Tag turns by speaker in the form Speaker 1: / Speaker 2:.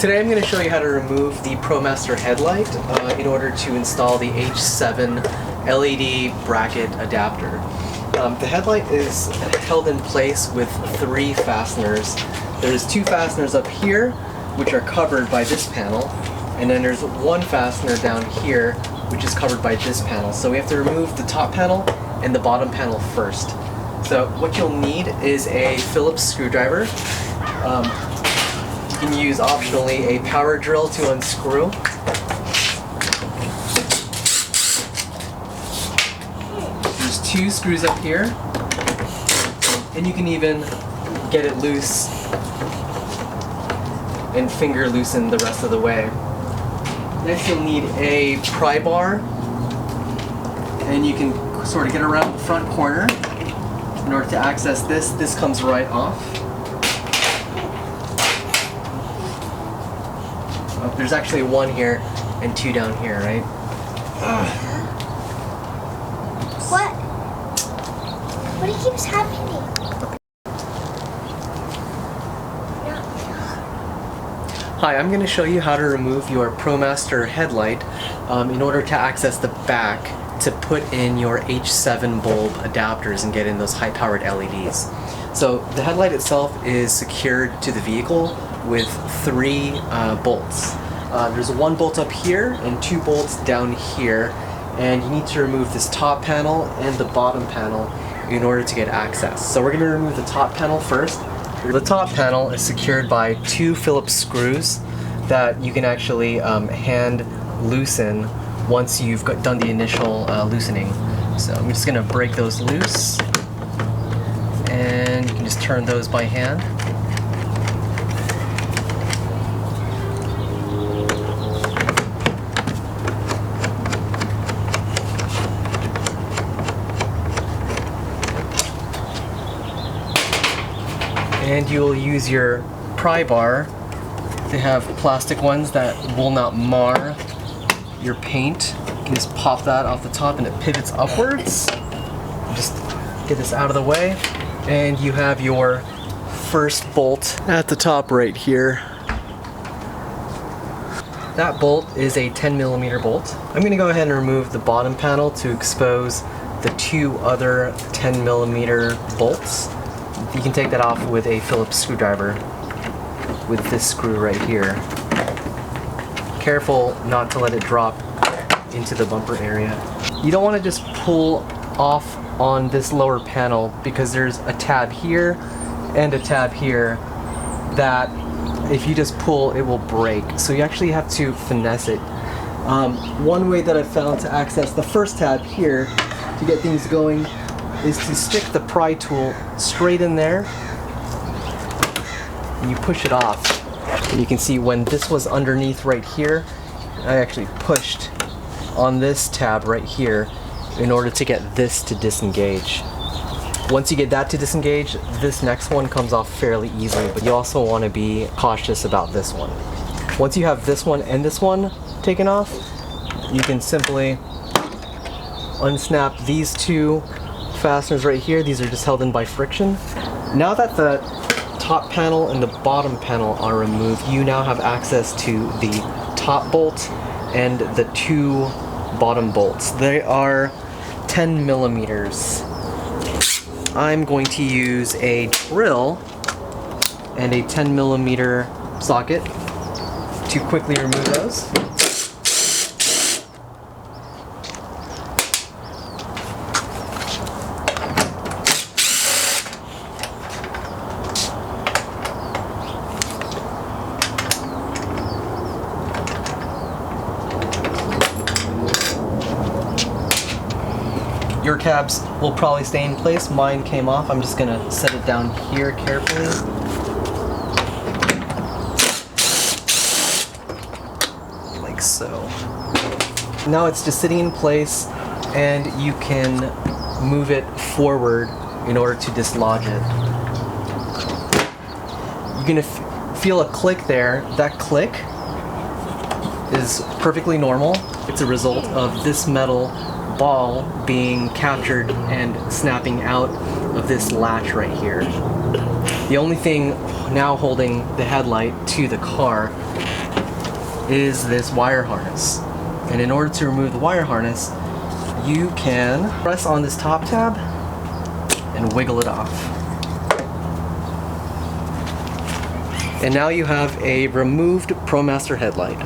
Speaker 1: Today I'm going to show you how to remove the Promaster headlight in order to install the H7 LED bracket adapter. The headlight is held in place with 3 fasteners. There's 2 fasteners up here which are covered by this panel, and then there's 1 fastener down here which is covered by this panel. So we have to remove the top panel and the bottom panel first. So what you'll need is a Phillips screwdriver. You can use optionally a power drill to unscrew. There's 2 screws up here, and you can even get it loose and finger loosen the rest of the way. Next you'll need a pry bar, and you can sort of get around the front corner. In order to access this comes right off. Oh, there's actually 1 here and 2 down here, right?
Speaker 2: What? What keeps happening?
Speaker 1: Hi, I'm going to show you how to remove your Promaster headlight in order to access the back to put in your H7 bulb adapters and get in those high-powered LEDs. So the headlight itself is secured to the vehicle with 3 bolts. There's 1 bolt up here and 2 bolts down here, and you need to remove this top panel and the bottom panel in order to get access. So we're going to remove the top panel first. The top panel is secured by 2 Phillips screws that you can actually hand loosen once you've done the initial loosening. So I'm just going to break those loose, and you can just turn those by hand. And you will use your pry bar. They have plastic ones that will not mar your paint. You can just pop that off the top and it pivots upwards. Just get this out of the way, and you have your first bolt at the top right here. That bolt is a 10mm bolt. I'm going to go ahead and remove the bottom panel to expose the 2 other 10mm bolts. You can take that off with a Phillips screwdriver with this screw right here. Careful not to let it drop into the bumper area. You don't want to just pull off on this lower panel because there's a tab here and a tab here that if you just pull, it will break. So you actually have to finesse it. One way that I've found to access the first tab here to get things going is to stick the pry tool straight in there, and you push it off. And you can see when this was underneath right here, I actually pushed on this tab right here in order to get this to disengage. Once you get that to disengage, this next one comes off fairly easily, but you also want to be cautious about this one. Once you have this one and this one taken off, you can simply unsnap these 2 fasteners right here. These are just held in by friction. Now that the top panel and the bottom panel are removed, you now have access to the top bolt and the 2 bottom bolts. They are 10mm. I'm going to use a drill and a 10mm socket to quickly remove those. Your tabs will probably stay in place. Mine came off. I'm just gonna set it down here carefully. Like so. Now it's just sitting in place, and you can move it forward in order to dislodge it. You're gonna feel a click there. That click is perfectly normal. It's a result of this metal ball being captured and snapping out of this latch right here. The only thing now holding the headlight to the car is this wire harness. And in order to remove the wire harness, you can press on this top tab and wiggle it off. And now you have a removed ProMaster headlight.